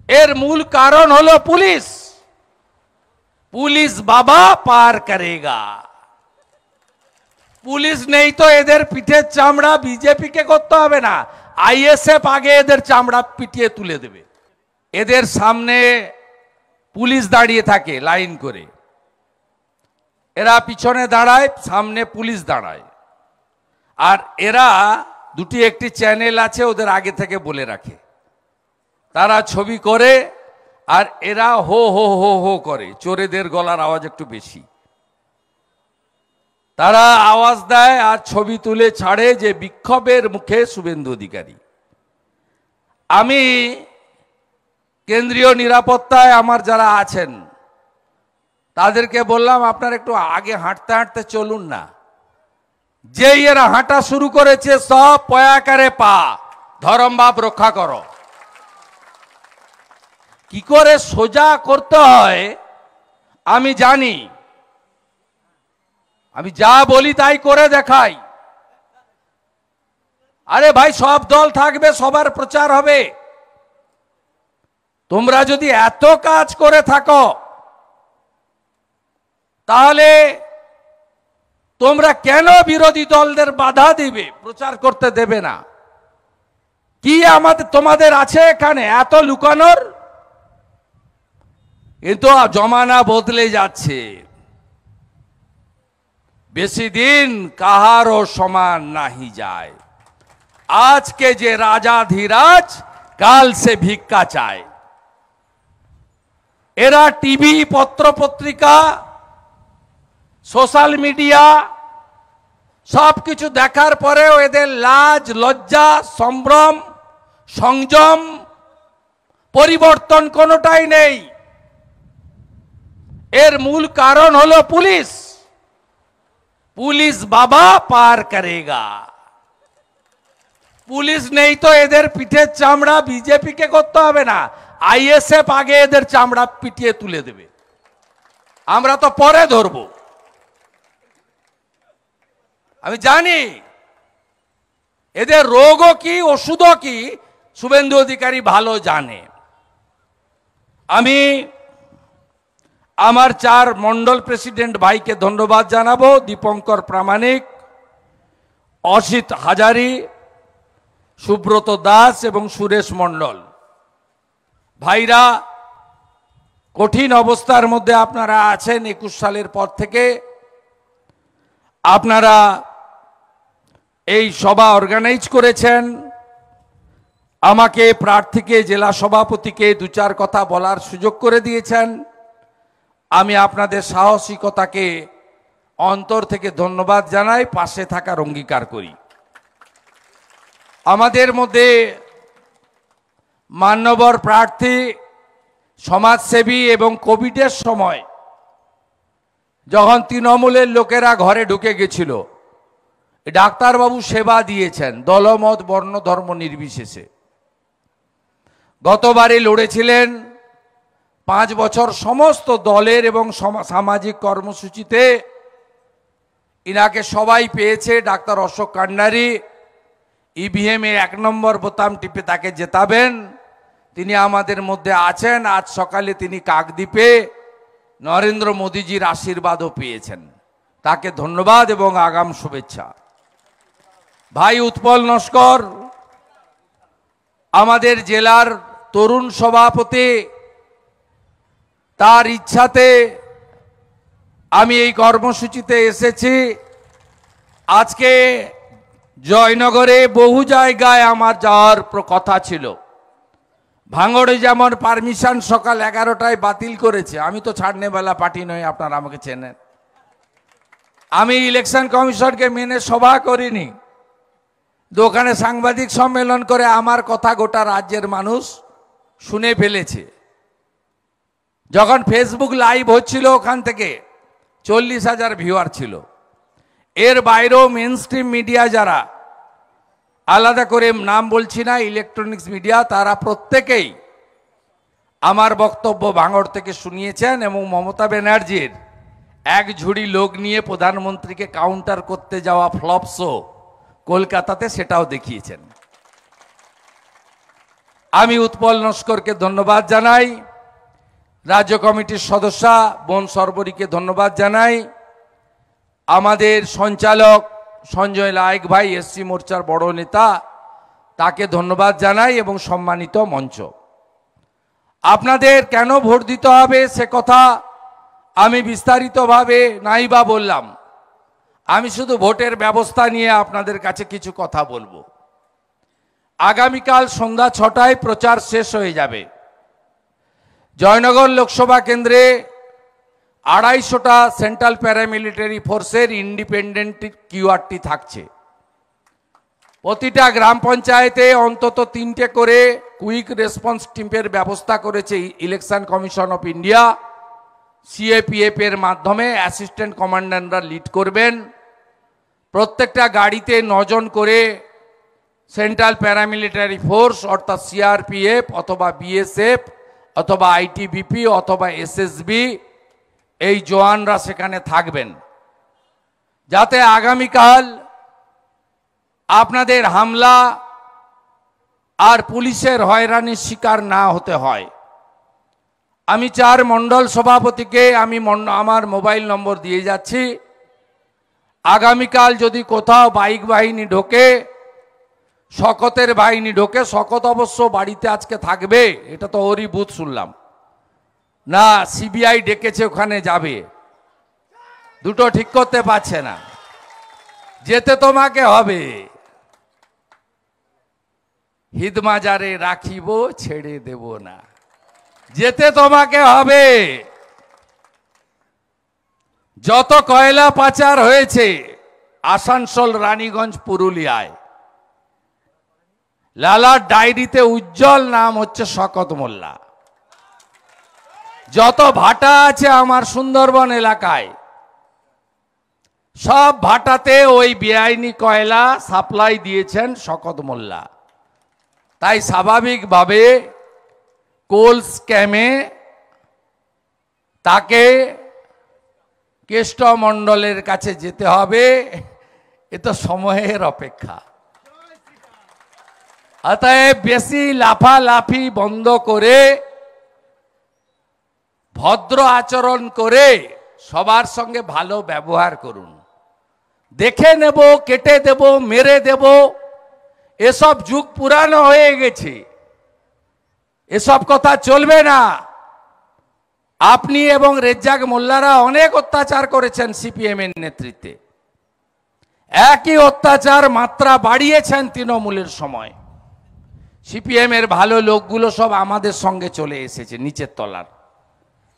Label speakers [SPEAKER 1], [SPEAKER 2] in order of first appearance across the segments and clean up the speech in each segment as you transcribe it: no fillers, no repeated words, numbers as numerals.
[SPEAKER 1] এর মূল কারণ হলো পুলিশ। পুলিশ বাবা পার করেগা। পুলিশ নেই তো এদের পিঠের চামড়া বিজেপি কে করতে হবে না, আইএসএফ আগে এদের চামড়া পিটিয়ে তুলে দেবে। এদের সামনে পুলিশ দাঁড়িয়ে থাকে লাইন করে, এরা পিছনে দাঁড়ায়, সামনে পুলিশ দাঁড়ায়। আর এরা দুটি একটি চ্যানেল আছে, ওদের আগে থেকে বলে রাখে, তারা ছবি করে আর এরা হো হো হো হো করে। চোরেদের গলার আওয়াজ একটু বেশি, তারা আওয়াজ দেয় আর ছবি তুলে ছাড়ে যে বিক্ষোভের মুখে শুভেন্দু অধিকারী। আমি কেন্দ্রীয় নিরাপত্তায় আমার যারা আছেন তাদেরকে বললাম, আপনারা একটু আগে হাঁটতে হাঁটতে চলুন না। যেই এরা হাঁটা শুরু করেছে, সব পয়াকারে পা, ধরম বাপ রক্ষা করো। কি করে সোজা করতে হয় আমি জানি, আমি যা বলি তাই করে দেখাই। আরে ভাই, সব দল থাকবে, সবার প্রচার হবে। তোমরা যদি এত কাজ করে থাকো তাহলে তোমরা কেন বিরোধী দলদের বাধা দিবে, প্রচার করতে দেবে না? কি তোমাদের আছে এখানে এত লুকানোর? কিন্তু জমানা বদলে যাচ্ছে, বেশি দিন কাহারও সমান নাহি যায়। আজকে যে রাজাধিরাজ, কাল সে ভিক্ষা চায়। এরা টিভি, পত্র পত্রিকা, সোশ্যাল মিডিয়া সবকিছু দেখার পরেও এদের লাজ, লজ্জা, সম্ভ্রম, সংযম, পরিবর্তন কোনোটাই নেই। এর মূল কারণ হলো পুলিশ। পুলিশ বাবা পার করেগা। পুলিশ নেই তো এদের পিঠের চামড়া বিজেপি কে করতে হবে না, আইএসএফ আগে এদের চামড়া পিটিয়ে তুলে দেবে। আমরা তো পরে ধরব। আমি জানি এদের রোগও কি ওষুধও কি শুভেন্দু অধিকারী ভালো জানে। আমি আমার 4 মন্ডল প্রেসিডেন্ট ভাইকে ধন্যবাদ জানাবো, দীপঙ্কর প্রামাণিক, অসিত হাজারি, সুব্রত দাস এবং সুরেশ মন্ডল। ভাইরা কঠিন অবস্থার মধ্যে আপনারা আছেন। 21 সালের পর থেকে আপনারা এই সভা অর্গানাইজ করেছেন। আমাকে, প্রার্থীকে, জেলা সভাপতিকে 2-4 কথা বলার সুযোগ করে দিয়েছেন। আমি আপনাদের সাহসিকতাকে অন্তর থেকে ধন্যবাদ জানাই, পাশে থাকার অঙ্গীকার করি। আমাদের মধ্যে মান্যবর প্রার্থী, সমাজসেবী এবং কোভিডের সময় যখন তৃণমূলের লোকেরা ঘরে ঢুকে গেছিল, ডাক্তারবাবু সেবা দিয়েছেন দলমত, বর্ণ, ধর্ম নির্বিশেষে। গতবারে লড়েছিলেন 5 বছর সমস্ত দলের এবং সামাজিক কর্মসূচিতে। ইনাকে সবাই পেয়েছে। ডাক্তার অশোক কান্ডারি ইভিএম এ 1 নম্বর বোতাম টিপে তাকে জেতাবেন। তিনি আমাদের মধ্যে আছেন। আজ সকালে তিনি কাকদ্বীপে নরেন্দ্র মোদীজির আশীর্বাদও পেয়েছেন। তাকে ধন্যবাদ এবং আগাম শুভেচ্ছা। ভাই উৎপল নস্কর আমাদের জেলার তরুণ সভাপতি, তার ইচ্ছাতে আমি এই কর্মসূচিতে এসেছি। আজকে জয়নগরে বহু জায়গায় আমার যাওয়ার কথা ছিল। ভাঙড়ে যেমন পারমিশন সকাল 11টায় বাতিল করেছে। আমি তো ছাড়নেওয়ালা পার্টি নই, আপনারা আমাকে চেনেন। আমি ইলেকশন কমিশনকে মেনে সভা করিনি। দোকানে সাংবাদিক সম্মেলন করে আমার কথা গোটা রাজ্যের মানুষ শুনে ফেলেছে। যখন ফেসবুক লাইভ হচ্ছিল ওখান থেকে 40,000 ভিউয়ার ছিল। এর বাইরেও মেনস্ট্রিম মিডিয়া যারা, আলাদা করে নাম বলছি না, ইলেকট্রনিক্স মিডিয়া, তারা প্রত্যেকেই আমার বক্তব্য ভাঙড় থেকে শুনিয়েছেন এবং মমতা ব্যানার্জির এক ঝুড়ি লোক নিয়ে প্রধানমন্ত্রীকে কাউন্টার করতে যাওয়া ফ্লপ শো কলকাতাতে সেটাও দেখিয়েছেন। আমি উৎপল নস্করকে ধন্যবাদ জানাই, রাজ্য কমিটির সদস্যা বন সরবরীকে ধন্যবাদ জানাই, আমাদের সঞ্চালক সঞ্জয় লায়েক ভাই এসসি মোর্চার বড় নেতা, তাকে ধন্যবাদ জানাই এবং সম্মানিত মঞ্চ। আপনাদের কেন ভোট দিতে হবে সে কথা আমি বিস্তারিতভাবে নাইবা বললাম। আমি শুধু ভোটের ব্যবস্থা নিয়ে আপনাদের কাছে কিছু কথা বলবো। আগামীকাল সন্ধ্যা 6টায় প্রচার শেষ হয়ে যাবে। জয়নগর লোকসভা কেন্দ্রে 250টা সেন্ট্রাল প্যারামিলিটারি ফোর্সের ইন্ডিপেন্ডেন্ট কিউআরটি থাকছে। প্রতিটা গ্রাম পঞ্চায়েতে অন্তত 3টে করে কুইক রেসপন্স টিমের ব্যবস্থা করেছে election commission of India. CAPF এর মাধ্যমে অ্যাসিস্ট্যান্ট কমান্ডাররা লিড করবেন। প্রত্যেকটা গাড়িতে 9 জন করে সেন্ট্রাল প্যারামিলিটারি ফোর্স অর্থাৎ সিআরপিএফ অথবা বিএসএফ অথবা আইটিবিপি অথবা এসএসবি এই জওয়ানরা সেখানে থাকবেন, যাতে আগামীকাল আপনাদের হামলা আর পুলিশের হয়রানির শিকার না হতে হয়। আমি 4 মণ্ডল সভাপতিকে আমার মোবাইল নম্বর দিয়ে যাচ্ছি। আগামীকাল যদি কোথাও বাইক বাহিনী ঢোকে, শকতের বাহিনী ঢোকে, শকত অবশ্য বাড়িতে আজকে থাকবে, এটা তো ওরই বুথ শুনলাম না, সিবিআই ডেকেছে ওখানে যাবে, দুটো ঠিক করতে পারছে না, যেতে তোমাকে হবে। হিদমাজারে রাখিব ছেড়ে দেব না, যেতে তোমাকে হবে। যত কয়লা পাচার হয়েছে আসানসোল, রানীগঞ্জ, পুরুলিয়ায়, লালার ডায়েরিতে উজ্জ্বল নাম হচ্ছে শকত মোল্লা। যত ভাটা আছে আমার সুন্দরবন এলাকায়, সব ভাটাতে ওই বেআইনি কয়লা সাপ্লাই দিয়েছেন শকত মোল্লা। তাই স্বাভাবিকভাবে কোল স্ক্যামে তাকে কেষ্টমণ্ডলের কাছে যেতে হবে, এ তো সময়ের অপেক্ষা। অতএব বেশি লাফালাফি বন্ধ করে ভদ্র আচরণ করে সবার সঙ্গে ভালো ব্যবহার করুন। দেখে নেব, কেটে দেব, মেরে দেব, এসব যুগ পুরানো হয়ে গেছে, এসব কথা চলবে না। আপনি এবং রেজ্জাক মোল্লারা অনেক অত্যাচার করেছেন সিপিএম এর নেতৃত্বে, একই অত্যাচার মাত্রা বাড়িয়েছেন তৃণমূলের সময়। সিপিএম এর ভালো লোকগুলো সব আমাদের সঙ্গে চলে এসেছে নিচের তলার,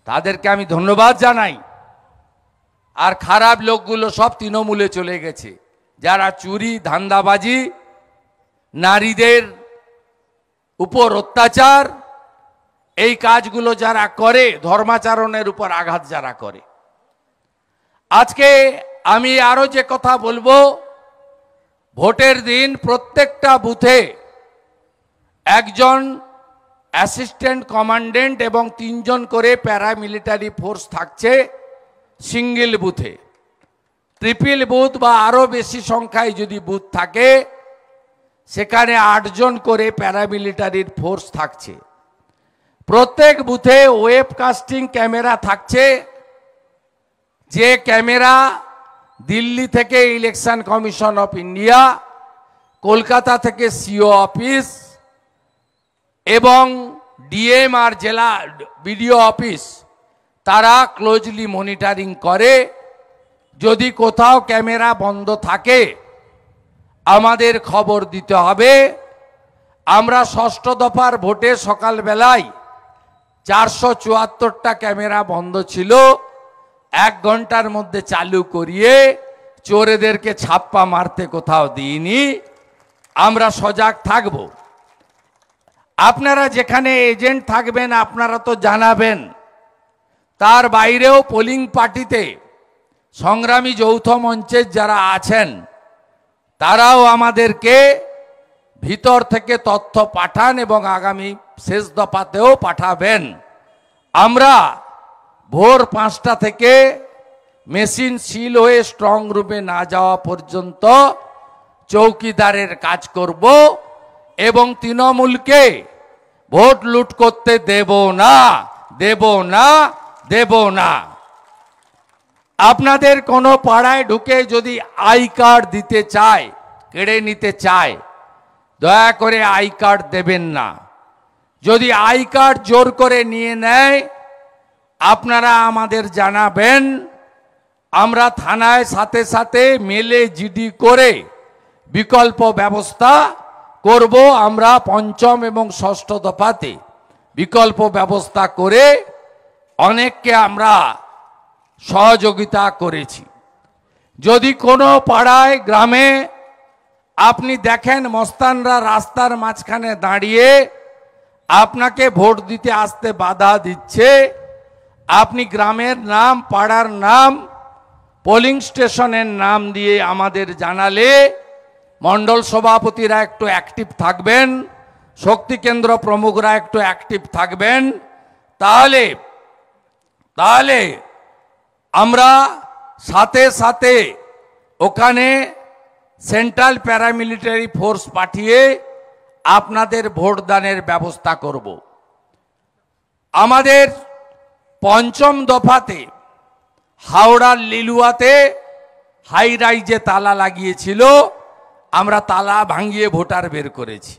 [SPEAKER 1] তাদেরকে আমি ধন্যবাদ জানাই। আর খারাপ লোকগুলো সব তৃণমূলে চলে গেছে, যারা চুরি, ধান্দাবাজি, নারীদের উপর অত্যাচার, এই কাজগুলো যারা করে, ধর্মাচরণের উপর আঘাত যারা করে। আজকে আমি আরো যে কথা বলবো, ভোটের দিন প্রত্যেকটা বুথে একজন অ্যাসিস্ট্যান্ট কমান্ডেন্ট এবং 3 জন করে প্যারামিলিটারি ফোর্স থাকছে সিঙ্গেল বুথে। ট্রিপল বুথ বা আরো বেশি সংখ্যায় যদি বুথ থাকে, সেখানে 8 জন করে প্যারামিলিটারির ফোর্স থাকছে। প্রত্যেক বুথে ওয়েবকাস্টিং ক্যামেরা থাকছে, যে ক্যামেরা দিল্লি থেকে election commission of India, Kolkata থেকে সিও অফিস এবং ডিএম আর জেলা বিডিও অফিস, তারা ক্লোজলি মনিটরিং করে। যদি কোথাও ক্যামেরা বন্ধ থাকে আমাদের খবর দিতে হবে। আমরা 6ষ্ঠ দফার ভোটে সকালবেলায় 474টা ক্যামেরা বন্ধ ছিল, 1 ঘন্টার মধ্যে চালু করিয়ে চোরেদেরকে ছাপ্পা মারতে কোথাও দিইনি। আমরা সজাগ থাকব। আপনারা যেখানে এজেন্ট থাকবেন আপনারা তো জানাবেন। তার বাইরেও পোলিং পার্টিতে সংগ্রামী যৌথ মঞ্চের যারা আছেন তারাও আমাদেরকে ভিতর থেকে তথ্য পাঠান এবং আগামী শেষ দফাতেও পাঠাবেন। আমরা ভোর 5টা থেকে মেশিন সিল হয়ে স্ট্রং রুমে না যাওয়া পর্যন্ত চৌকিদারের কাজ করব এবং তৃণমূলকে ভোট লুট করতে দেব না, দেব না, দেব না। আপনাদের কোনো পাড়ায় ঢুকে যদি আই কার্ড দিতে চায়, কেড়ে নিতে চায়, দয়া করে আই কার্ড দেবেন না। যদি আই কার্ড জোর করে নিয়ে নেয়, আপনারা আমাদের জানাবেন, আমরা থানায় সাথে সাথে মেলে জিডি করে বিকল্প ব্যবস্থা করব। আমরা পঞ্চম এবং ষষ্ঠ দফাতে বিকল্প ব্যবস্থা করে অনেককে আমরা সহযোগিতা করেছি। যদি কোনো পাড়ায় গ্রামে আপনি দেখেন মস্তানরা রাস্তার মাঝখানে দাঁড়িয়ে আপনাকে ভোট দিতে আসতে বাধা দিচ্ছে, আপনি গ্রামের নাম, পাড়ার নাম, পোলিং স্টেশনের নাম দিয়ে আমাদের জানালে মণ্ডল সভাপতিরা একটু অ্যাক্টিভ থাকবেন, শক্তি কেন্দ্র প্রমুখরা একটু অ্যাক্টিভ থাকবেন, তাহলে আমরা সাথে সাথে ওখানে সেন্ট্রাল প্যারামিলিটারি ফোর্স পাঠিয়ে আপনাদের ভোটদানের ব্যবস্থা করব। আমাদের পঞ্চম দফাতে হাওড়ার লিলুয়াতে হাই রাইজে তালা লাগিয়েছিল, আমরা তালা ভাঙিয়ে ভোটার বের করেছি।